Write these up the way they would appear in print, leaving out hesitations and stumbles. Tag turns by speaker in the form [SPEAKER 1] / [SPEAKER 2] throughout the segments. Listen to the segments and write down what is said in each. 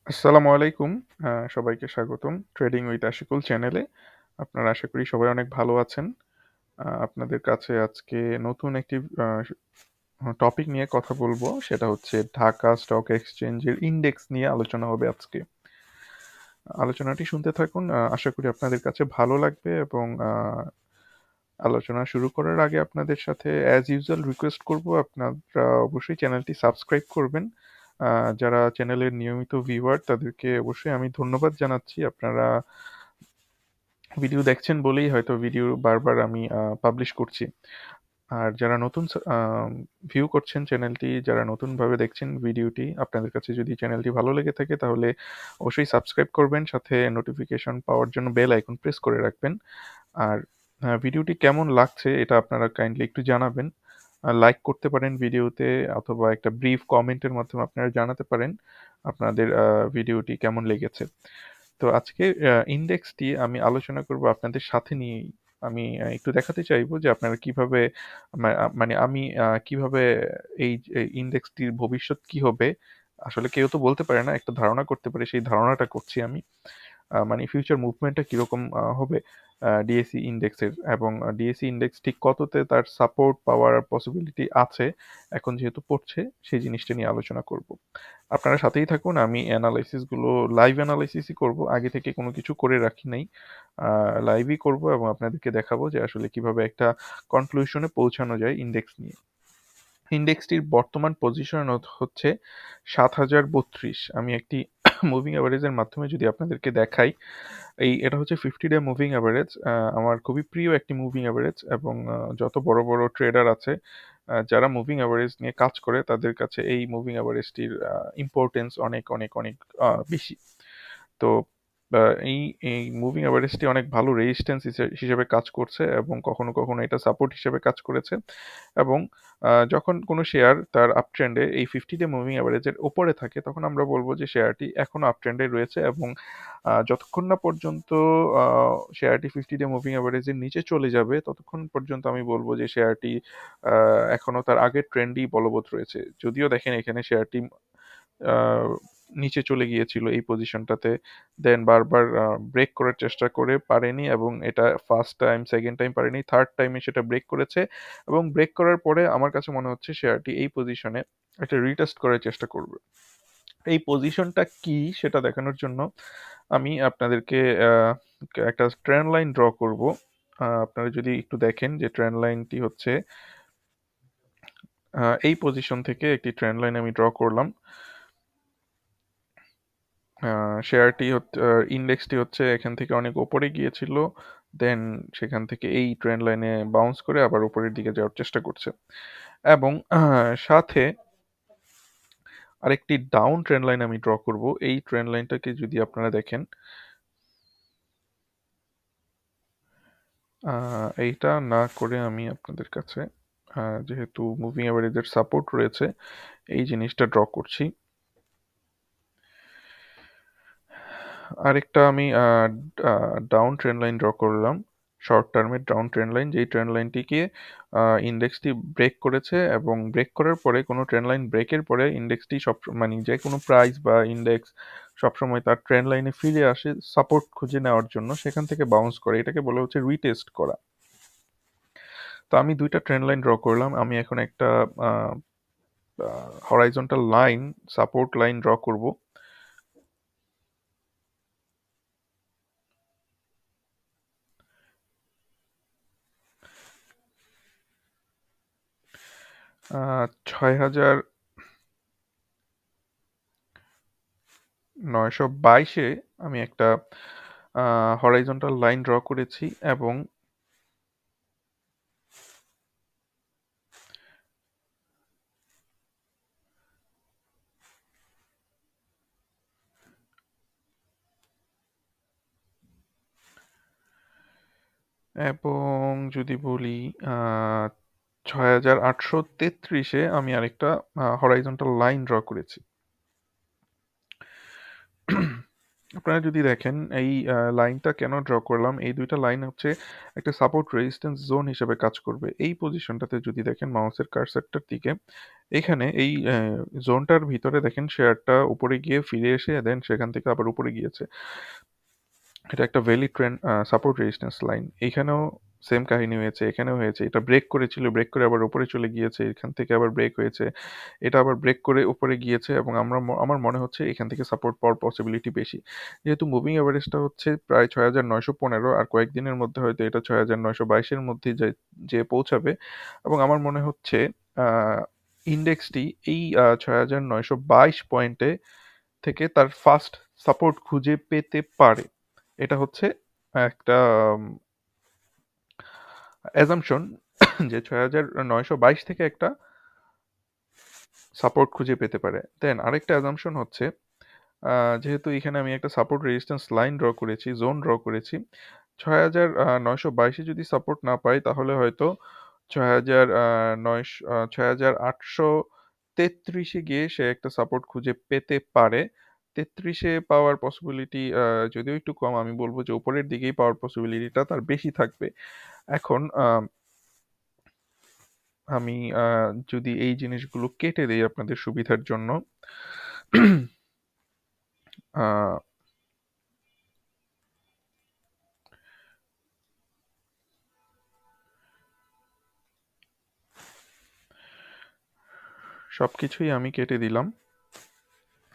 [SPEAKER 1] আসসালামু আলাইকুম। সবাইকে স্বাগতম ট্রেডিং উইথ আশিকুল চ্যানেলে। আপনারা আশা করি সবাই অনেক ভালো আছেন। আপনাদের কাছে আজকে নতুন একটি টপিক নিয়ে কথা বলবো। সেটা হচ্ছে ঢাকা স্টক এক্সচেঞ্জের ইন্ডেক্স নিয়ে আলোচনা হবে আজকে। আলোচনাটি শুনতে থাকুন। আশা করি আপনাদের কাছে ভালো লাগবে এবং আলোচনা শুরু করার আগে আপনাদের সাথে অ্যাজ ইউজুয়াল রিকোয়েস্ট করব আপনারা অবশ্যই চ্যানেলটি সাবস্ক্রাইব করবেন। যারা চ্যানেলের নিয়মিত ভিউয়ার তাদেরকে অবশ্যই আমি ধন্যবাদ জানাচ্ছি। আপনারা ভিডিও দেখছেন বলেই হয়তো ভিডিও বারবার আমি পাবলিশ করছি। আর যারা নতুন ভিউ করছেন চ্যানেলটি, যারা নতুনভাবে দেখছেন ভিডিওটি, আপনাদের কাছে যদি চ্যানেলটি ভালো লেগে থাকে তাহলে অবশ্যই সাবস্ক্রাইব করবেন, সাথে নোটিফিকেশন পাওয়ার জন্য বেল আইকন প্রেস করে রাখবেন। আর ভিডিওটি কেমন লাগছে এটা আপনারা কাইন্ডলি একটু জানাবেন। লাইক করতে পারেন ভিডিওতে, অথবা একটা ব্রিফ কমেন্টের মাধ্যমে আপনারা জানাতে পারেন আপনাদের ভিডিওটি কেমন লেগেছে। তো আজকে ইন্ডেক্সটি আমি আলোচনা করব আপনাদের সাথে নিয়েই। আমি একটু দেখাতে চাইবো যে আপনারা কিভাবে মানে আমি কিভাবে এই ইন্ডেক্সটির ভবিষ্যৎ কি হবে আসলে কেউ তো বলতে পারে না, একটা ধারণা করতে পারে, সেই ধারণাটা করছি আমি। মানে ফিউচার মুভমেন্টটা কিরকম হবে ডিএসই ইন্ডেক্সের, এবং ডিএসই ইন্ডেক্স ঠিক কততে তার সাপোর্ট পাওয়ার পসিবিলিটি আছে এখন যেহেতু পড়ছে, সেই জিনিসটা নিয়ে আলোচনা করব। আপনারা সাথেই থাকুন। আমি অ্যানালাইসিসগুলো লাইভ অ্যানালাইসিসই করব, আগে থেকে কোনো কিছু করে রাখি নাই। লাইভই করব এবং আপনাদেরকে দেখাবো যে আসলে কিভাবে একটা কনক্লুশনে পৌঁছানো যায় ইন্ডেক্স নিয়ে। ইন্ডেক্সটির বর্তমান পজিশন হচ্ছে ৭,০৩২। আমি একটি মুভিং অ্যাভারেজের মাধ্যমে যদি আপনাদেরকে দেখাই, এটা হচ্ছে 50 ডে মুভিং অ্যাভারেজ। আমার খুবই প্রিয় একটি মুভিং অ্যাভারেজ, এবং যত বড় বড় ট্রেডার আছে যারা মুভিং অ্যাভারেজ নিয়ে কাজ করে তাদের কাছে এই মুভিং অ্যাভারেজটির ইম্পর্টেন্স অনেক অনেক অনেক বেশি। তো এই এই মুভিং অ্যাভারেজটি অনেক ভালো রেজিস্ট্যান্স হিসেবে কাজ করছে, এবং কখনো কখনো এটা সাপোর্ট হিসেবে কাজ করেছে। এবং যখন কোনো শেয়ার তার আপ ট্রেন্ডে এই 50 ডে মুভিং অ্যাভারেজের উপরে থাকে তখন আমরা বলবো যে শেয়ারটি এখনো আপ ট্রেন্ডে রয়েছে, এবং যতক্ষণ না পর্যন্ত শেয়ারটি 50 ডে মুভিং অ্যাভারেজের নিচে চলে যাবে ততক্ষণ পর্যন্ত আমি বলবো যে শেয়ারটি এখনো তার আগের ট্রেন্ডই বলবৎ রয়েছে। যদিও দেখেন এখানে শেয়ারটি আহ, নিচে চলে গিয়েছিল এই পজিশনটাতে, দেন বারবার ব্রেক করার চেষ্টা করে পারেনি, এবং এটা ফার্স্ট টাইম, সেকেন্ড টাইম পারেনি, থার্ড টাইমে সেটা ব্রেক করেছে। এবং ব্রেক করার পরে আমার কাছে মনে হচ্ছে শেয়ারটি এই পজিশনে একটা রিটেস্ট করার চেষ্টা করবে। এই পজিশনটা কি সেটা দেখানোর জন্য আমি আপনাদেরকে একটা ট্রেন্ড লাইন ড্র করব। আপনারা যদি একটু দেখেন যে ট্রেন্ড লাইনটি হচ্ছে এই পজিশন থেকে একটি ট্রেন্ড লাইন আমি ড্র করলাম। শেয়ারটি ইন্ডেক্সটি হচ্ছে এখান থেকে অনেক উপরে গিয়েছিল, দেন সেখান থেকে এই ট্রেন্ড লাইনে বাউন্স করে আবার উপরের দিকে যাওয়ার চেষ্টা করছে। এবং সাথে আরেকটি ডাউন ট্রেন্ড লাইন আমি ড্র করব। এই ট্রেন্ড লাইনটাকে যদি আপনারা দেখেন, এইটা না করে আমি আপনাদের কাছে যেহেতু মুভিং অ্যাভারেজের সাপোর্ট রয়েছে এই জিনিসটা ড্র করছি। আরেকটা আমি ডাউন ট্রেন্ড লাইন ড্র করলাম, শর্ট টার্মের ডাউন ট্রেন্ড লাইন, যেই ট্রেন্ড লাইনটিকে ইন্ডেক্সটি ব্রেক করেছে, এবং ব্রেক করার পরে কোনো ট্রেন্ড লাইন ব্রেকের পরে ইন্ডেক্সটি সব মানে যে কোনো প্রাইস বা ইন্ডেক্স সবসময় তার ট্রেন্ড লাইনে ফিরে আসে সাপোর্ট খুঁজে নেওয়ার জন্য, সেখান থেকে বাউন্স করে, এটাকে বলা হচ্ছে রিটেস্ট করা। তো আমি দুইটা ট্রেন্ড লাইন ড্র করলাম। আমি এখন একটা horizontal line, support line draw করব। আহ, 6,922-এ আমি একটা হরাইজন্টাল লাইন ড্র করেছি, এবং এবং যদি বলি 6,833-এ আমি আরেকটা হরাইজন্টাল লাইন ড্র করেছি। আপনারা যদি দেখেন এই লাইনটা কেন ড্র করলাম, এই দুইটা লাইন হচ্ছে একটা সাপোর্ট রেজিস্ট্যান্স জোন হিসেবে কাজ করবে। এই পজিশনটাতে যদি দেখেন মাউসের কার্সারটার দিকে, এখানে এই জোনটার ভিতরে দেখেন শেয়ারটা উপরে গিয়ে ফিরে এসে দেন সেখান থেকে আবার উপরে গিয়েছে। এটা একটা valley trend support resistance line. এইখানেও সেম কাহিনী হয়েছে, এখানেও হয়েছে। এটা ব্রেক করেছিল, ব্রেক করে আবার উপরে চলে গিয়েছে, এখান থেকে আবার ব্রেক হয়েছে, এটা আবার ব্রেক করে উপরে গিয়েছে, এবং আমার মনে হচ্ছে এখান থেকে সাপোর্ট পাওয়ার পসিবিলিটি বেশি। যেহেতু মুভিং অ্যাভারেজটা হচ্ছে প্রায় 6,915, আর কয়েকদিনের মধ্যে হয়তো এটা 6,922-এর মধ্যে যে পৌঁছাবে, এবং আমার মনে হচ্ছে ইন্ডেক্সটি এই 6,922 পয়েন্টে থেকে তার ফার্স্ট সাপোর্ট খুঁজে পেতে পারে। এটা হচ্ছে একটা অ্যাজাম্পশন যে 6,922 থেকে একটা সাপোর্ট খুঁজে পেতে পারে। দেন আরেকটা অ্যাজাম্পশন হচ্ছে যেহেতু এখানে আমি একটা সাপোর্ট রেজিস্ট্যান্স লাইন ড্র করেছি, জোন ড্র করেছি, 6,922-এ যদি সাপোর্ট না পাই তাহলে হয়তো 6,833-এ গিয়ে সে একটা সাপোর্ট খুঁজে পেতে পারে। 33-এ পাওয়ার পসিবিলিটি যদিও একটু কম, আমি বলবো যে উপরের দিকেই পাওয়ার পসিবিলিটিটা তার বেশি থাকবে। এখন আমি যদি এই জিনিসগুলো কেটে দেই আপনাদের সুবিধার জন্য, আহ, সবকিছুই আমি কেটে দিলাম।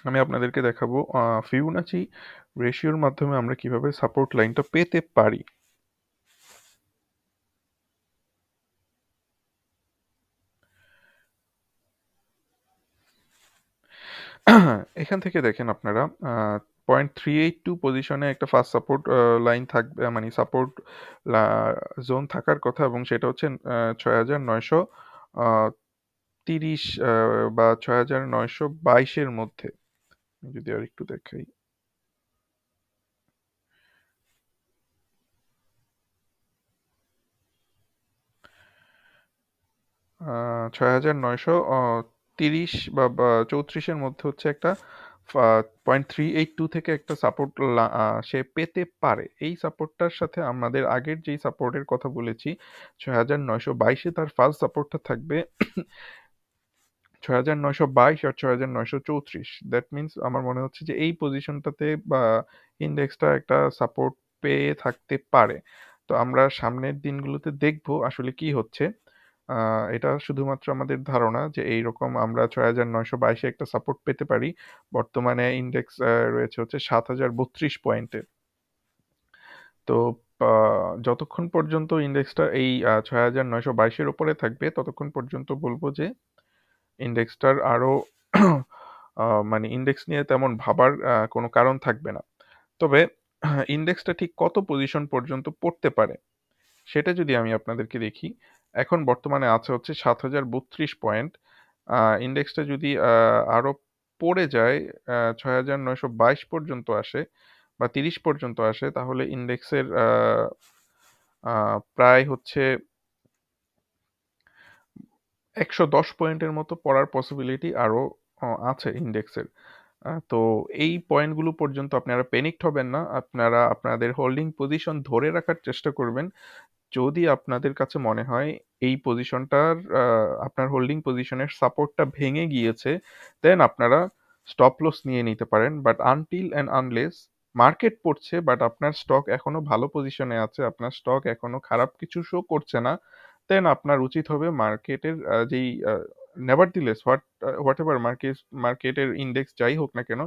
[SPEAKER 1] আমি আপনাদেরকে দেখাবো ফিবোনাচি রেশিওর মাধ্যমে আমরা কিভাবে সাপোর্ট লাইনটা পেতে পারি। এখান থেকে দেখেন আপনারা 0.382 পজিশনে একটা ফার্স্ট সাপোর্ট লাইন থাকবে, মানে সাপোর্ট জোন থাকার কথা, এবং সেটা হচ্ছে 6,930 বা 6,922-এর মধ্যে। আমি যদি আর একটু দেখাই, 6,930 বা 34-এর মধ্যে হচ্ছে একটা 0.382 থেকে একটা সাপোর্ট সে পেতে পারে। এই সাপোর্টটার সাথে আমাদের আগের যেই সাপোর্টের কথা বলেছি 6,922-এ তার ফার্স্ট সাপোর্টটা থাকবে 6,922 আর 6,934। দ্যাট মিনস আমার মনে হচ্ছে যে এই পজিশনটাতে বা ইন্ডেক্সটা একটা সাপোর্ট পেয়ে থাকতে পারে। তো আমরা সামনের দিনগুলোতে দেখব আসলে কি হচ্ছে। এটা শুধুমাত্র আমাদের ধারণা যে এইরকম আমরা 6,922-এ একটা সাপোর্ট পেতে পারি। বর্তমানে ইন্ডেক্স রয়েছে হচ্ছে 7,032 পয়েন্টে। তো যতক্ষণ পর্যন্ত ইন্ডেক্সটা এই 6,922-এর উপরে থাকবে ততক্ষণ পর্যন্ত বলবো যে ইন্ডেক্সটার আরো মানে ইন্ডেক্স নিয়ে তেমন ভাবার কোনো কারণ থাকবে না। তবে ইন্ডেক্সটা ঠিক কত পজিশন পর্যন্ত পড়তে পারে সেটা যদি আমি আপনাদেরকে দেখি, এখন বর্তমানে আছে হচ্ছে 7,032 পয়েন্ট। ইন্ডেক্সটা যদি আরো পড়ে যায়, 6,922 পর্যন্ত আসে বা 30 পর্যন্ত আসে, তাহলে ইন্ডেক্সের প্রায় হচ্ছে 110 পয়েন্টের মতো পড়ার পসিবিলিটি আরো আছে ইন্ডেক্সের। তো এই পয়েন্টগুলো পর্যন্ত আপনারা প্যানিকড হবেন না, আপনারা আপনাদের হোল্ডিং পজিশন ধরে রাখার চেষ্টা করবেন। যদি আপনাদের কাছে মনে হয় এই পজিশনটার আপনার হোল্ডিং পজিশনের সাপোর্টটা ভেঙে গিয়েছে, দেন আপনারা স্টপ লস নিয়ে নিতে পারেন। But until and unless market পড়ছে বাট আপনার স্টক এখনো ভালো পজিশনে আছে, আপনার স্টক এখনো খারাপ কিছু শো করছে না, দেন আপনার উচিত হবে মার্কেটের যেই নেভারদিলেস হোয়াট এভার মার্কেটের ইন্ডেক্স যাই হোক না কেন,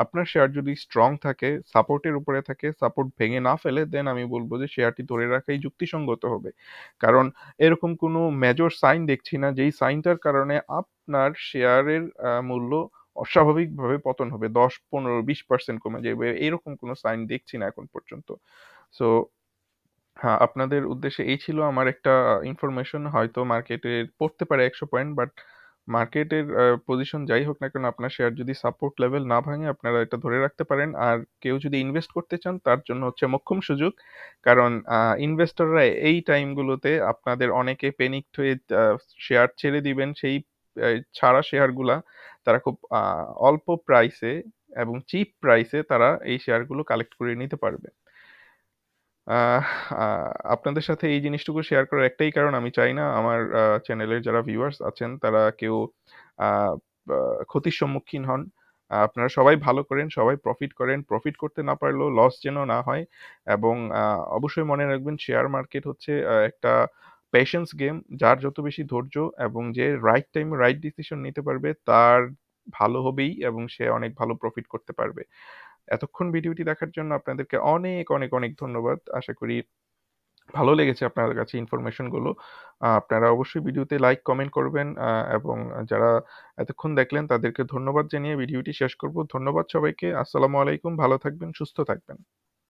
[SPEAKER 1] আপনার শেয়ার যদি স্ট্রং থাকে, সাপোর্টের উপরে থাকে, সাপোর্ট ভেঙে না ফেলে, দেন আমি বলবো যে শেয়ারটি ধরে রাখাই যুক্তিসঙ্গত হবে। কারণ এরকম কোনো মেজর সাইন দেখছি না যেই সাইনটার কারণে আপনার শেয়ারের মূল্য অস্বাভাবিকভাবে পতন হবে, 10, 15, 20% কমে যাবে, এরকম কোনো সাইন দেখছি না এখন পর্যন্ত। সো হ্যাঁ, আপনাদের উদ্দেশ্যে এই ছিল আমার একটা ইনফরমেশন। হয়তো মার্কেটে পড়তে পারে 100 পয়েন্ট, বাট মার্কেটের পজিশন যাই হোক না কেন, আপনার শেয়ার যদি সাপোর্ট লেভেল না ভাঙে আপনারা এটা ধরে রাখতে পারেন। আর কেউ যদি ইনভেস্ট করতে চান তার জন্য হচ্ছে মোক্ষম সুযোগ। কারণ ইনভেস্টররা এই টাইমগুলোতে আপনাদের অনেকে প্যানিকড হয়ে শেয়ার ছেড়ে দিবেন, সেই ছাড়া শেয়ারগুলা তারা খুব অল্প প্রাইসে এবং চিপ প্রাইসে তারা এই শেয়ারগুলো কালেক্ট করে নিতে পারবে। আহ আপনাদের সাথে এই জিনিসটুকু শেয়ার করার একটাই কারণ, আমি চাই না আমার চ্যানেলের যারা ভিউয়ার্স আছেন তারা কেউ আহ, ক্ষতির সম্মুখীন হন। আপনারা সবাই ভালো করেন, সবাই প্রফিট করেন, প্রফিট করতে না পারলেও লস যেন না হয়। এবং অবশ্যই মনে রাখবেন শেয়ার মার্কেট হচ্ছে একটা পেশেন্স গেম। যার যত বেশি ধৈর্য এবং যে রাইট টাইমে রাইট ডিসিশন নিতে পারবে তার ভালো হবেই এবং সে অনেক ভালো প্রফিট করতে পারবে। এতক্ষণ ভিডিওটি দেখার জন্য আপনাদেরকে অনেক অনেক অনেক ধন্যবাদ। আশা করি ভালো লেগেছে আপনাদের কাছে ইনফরমেশন গুলো। আপনারা অবশ্যই ভিডিওতে লাইক কমেন্ট করবেন, এবং যারা এতক্ষণ দেখলেন তাদেরকে ধন্যবাদ জানিয়ে ভিডিওটি শেষ করব। ধন্যবাদ সবাইকে। আসসালামু আলাইকুম। ভালো থাকবেন, সুস্থ থাকবেন।